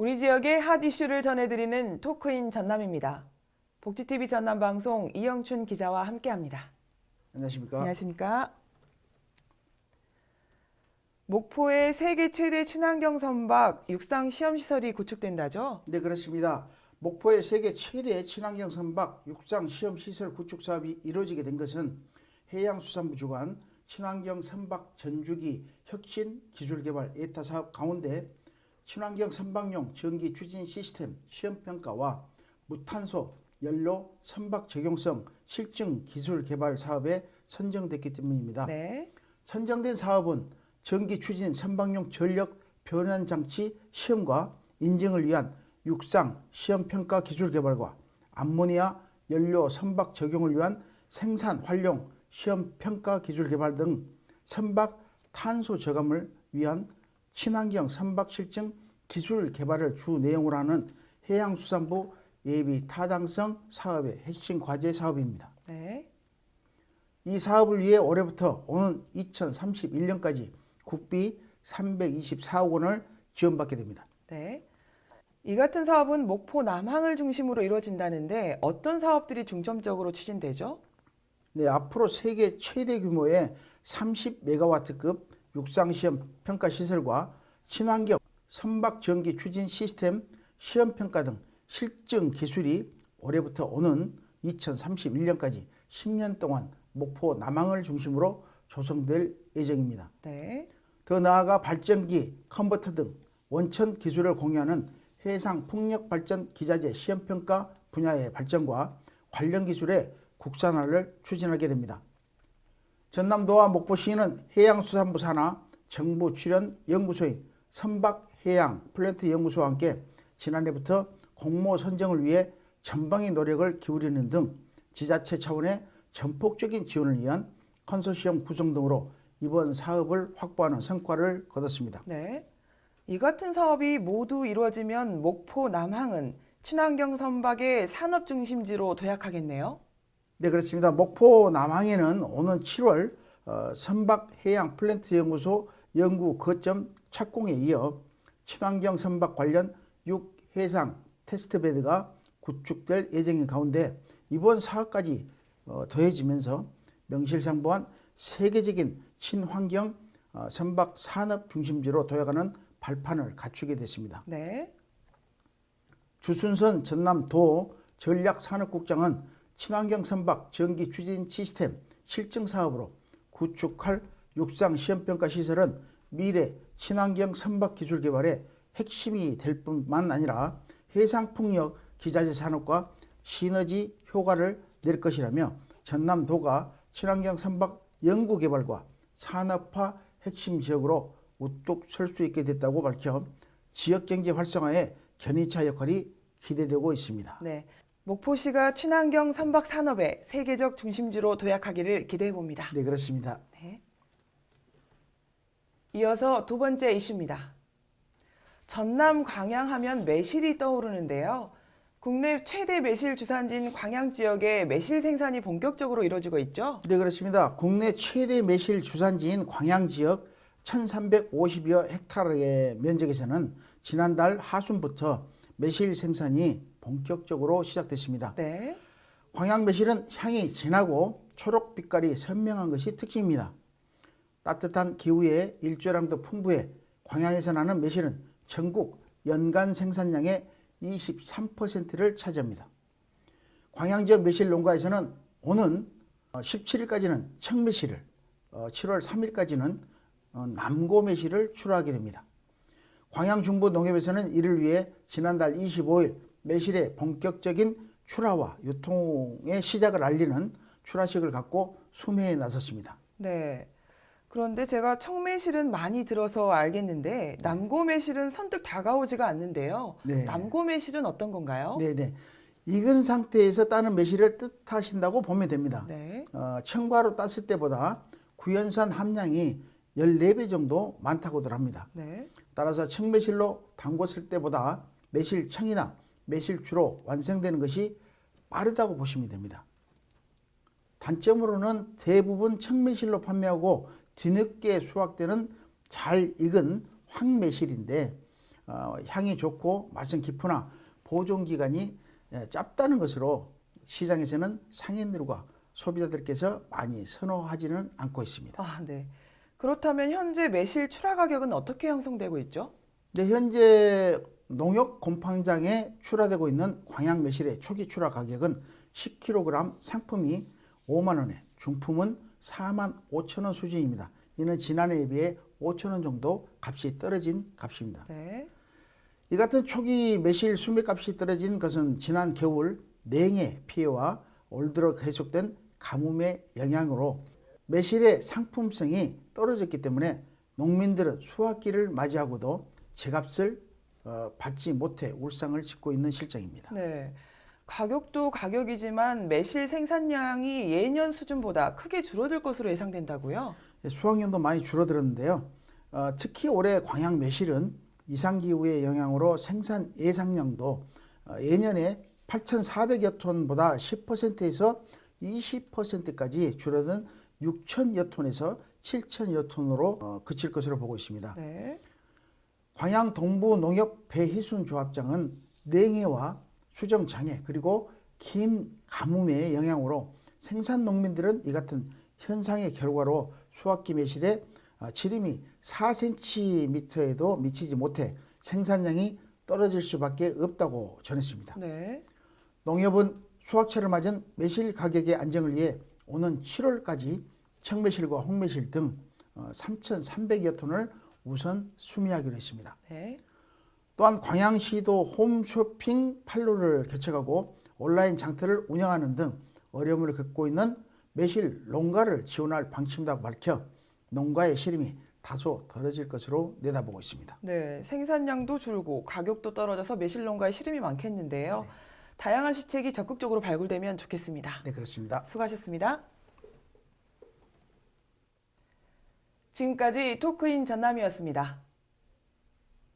우리 지역의 핫 이슈를 전해드리는 토크인 전남입니다. 복지TV 전남 방송 이영춘 기자와 함께합니다. 안녕하십니까? 안녕하십니까? 목포의 세계 최대 친환경 선박 육상 시험시설이 구축된다죠? 네, 그렇습니다. 목포의 세계 최대 친환경 선박 육상 시험 시설 구축 사업이 이루어지게 된 것은 해양수산부 주관 친환경 선박 전주기 혁신 기술개발 예타 사업 가운데 친환경 선박용 전기 추진 시스템 시험 평가와 무탄소 연료 선박 적용성 실증 기술 개발 사업에 선정됐기 때문입니다. 네. 선정된 사업은 전기 추진 선박용 전력 변환 장치 시험과 인증을 위한 육상 시험 평가 기술 개발과 암모니아 연료 선박 적용을 위한 생산 활용 시험 평가 기술 개발 등 선박 탄소 저감을 위한 친환경 선박 실증 기술 개발을 주 내용으로 하는 해양수산부 예비 타당성 사업의 핵심 과제 사업입니다. 네. 이 사업을 위해 올해부터 오는 2031년까지 국비 324억 원을 지원받게 됩니다. 네. 이 같은 사업은 목포 남항을 중심으로 이루어진다는데 어떤 사업들이 중점적으로 추진되죠? 네, 앞으로 세계 최대 규모의 30메가와트급 육상시험 평가 시설과 친환경 선박 전기 추진 시스템 시험 평가 등 실증 기술이 올해부터 오는 2031년까지 10년 동안 목포 남항을 중심으로 조성될 예정입니다. 네. 더 나아가 발전기, 컨버터 등 원천 기술을 공유하는 해상 풍력 발전 기자재 시험 평가 분야의 발전과 관련 기술의 국산화를 추진하게 됩니다. 전남도와 목포시는 해양수산부 산하 정부 출연 연구소인 선박해양 플랜트 연구소와 함께 지난해부터 공모 선정을 위해 전방위 노력을 기울이는 등 지자체 차원의 전폭적인 지원을 위한 컨소시엄 구성 등으로 이번 사업을 확보하는 성과를 거뒀습니다. 네. 이 같은 사업이 모두 이루어지면 목포 남항은 친환경 선박의 산업 중심지로 도약하겠네요. 네, 그렇습니다. 목포 남항에는 오는 7월 선박해양 플랜트 연구소 연구 거점 착공에 이어 친환경 선박 관련 육해상 테스트베드가 구축될 예정인 가운데 이번 사업까지 더해지면서 명실상부한 세계적인 친환경 선박 산업 중심지로 도약하는 발판을 갖추게 됐습니다. 네. 주순선 전남도 전략산업국장은 친환경 선박 전기 추진 시스템 실증 사업으로 구축할 육상 시험평가 시설은 미래 친환경 선박 기술 개발의 핵심이 될 뿐만 아니라 해상풍력 기자재 산업과 시너지 효과를 낼 것이라며 전남도가 친환경 선박 연구 개발과 산업화 핵심 지역으로 우뚝 설 수 있게 됐다고 밝혀 지역경제 활성화에 견인차 역할이 기대되고 있습니다. 네. 목포시가 친환경 선박 산업의 세계적 중심지로 도약하기를 기대해 봅니다. 네, 그렇습니다. 네. 이어서 두 번째 이슈입니다. 전남 광양하면 매실이 떠오르는데요. 국내 최대 매실 주산지인 광양 지역에 매실 생산이 본격적으로 이루어지고 있죠? 네, 그렇습니다. 국내 최대 매실 주산지인 광양 지역 1350여 헥타르의 면적에서는 지난달 하순부터 매실 생산이 본격적으로 시작됐습니다. 네. 광양 매실은 향이 진하고 초록 빛깔이 선명한 것이 특징입니다. 따뜻한 기후에 일조량도 풍부해 광양에서 나는 매실은 전국 연간 생산량의 23%를 차지합니다. 광양 지역 매실 농가에서는 오는 17일까지는 청매실을, 7월 3일까지는 남고매실을 출하하게 됩니다. 광양 중부 농협에서는 이를 위해 지난달 25일 매실의 본격적인 출하와 유통의 시작을 알리는 출하식을 갖고 수매에 나섰습니다. 네. 그런데 제가 청매실은 많이 들어서 알겠는데 남고매실은 선뜻 다가오지가 않는데요. 네. 남고매실은 어떤 건가요? 네네. 익은 상태에서 따는 매실을 뜻하신다고 보면 됩니다. 네. 청과로 땄을 때보다 구연산 함량이 14배 정도 많다고들 합니다. 네. 따라서 청매실로 담궜을 때보다 매실청이나 매실주로 완성되는 것이 빠르다고 보시면 됩니다. 단점으로는 대부분 청매실로 판매하고 뒤늦게 수확되는 잘 익은 황매실인데 향이 좋고 맛은 깊으나 보존 기간이 짧다는 것으로 시장에서는 상인들과 소비자들께서 많이 선호하지는 않고 있습니다. 아, 네. 그렇다면 현재 매실 출하 가격은 어떻게 형성되고 있죠? 네, 현재 농협 곰팡장에 출하되고 있는 광양 매실의 초기 출하 가격은 10kg 상품이 5만 원에 중품은 4만 5천 원 수준입니다. 이는 지난해에 비해 5천 원 정도 값이 떨어진 값입니다. 네. 이 같은 초기 매실 수매값이 떨어진 것은 지난 겨울 냉해 피해와 올 들어 계속된 가뭄의 영향으로 매실의 상품성이 떨어졌기 때문에 농민들은 수확기를 맞이하고도 제값을 받지 못해 울상을 짓고 있는 실정입니다. 네. 가격도 가격이지만 매실 생산량이 예년 수준보다 크게 줄어들 것으로 예상된다고요? 수확량도 많이 줄어들었는데요. 특히 올해 광양 매실은 이상기후의 영향으로 생산 예상량도 예년에 8,400여 톤보다 10%에서 20%까지 줄어든 6,000여 톤에서 7,000여 톤으로 그칠 것으로 보고 있습니다. 네. 광양 동부 농협 배희순 조합장은 냉해와 수정 장애 그리고 긴 가뭄의 영향으로 생산 농민들은 이 같은 현상의 결과로 수확기 매실의 지름이 4cm에도 미치지 못해 생산량이 떨어질 수밖에 없다고 전했습니다. 네. 농협은 수확철을 맞은 매실 가격의 안정을 위해 오는 7월까지 청매실과 홍매실 등 3,300여 톤을 우선 수매하기로 했습니다. 네. 또한 광양시도 홈쇼핑 판로를 개척하고 온라인 장터를 운영하는 등 어려움을 겪고 있는 매실 농가를 지원할 방침이라고 밝혀 농가의 시름이 다소 덜어질 것으로 내다보고 있습니다. 네. 생산량도 줄고 가격도 떨어져서 매실 농가에 시름이 많겠는데요. 네. 다양한 시책이 적극적으로 발굴되면 좋겠습니다. 네, 그렇습니다. 수고하셨습니다. 지금까지 토크인 전남이었습니다.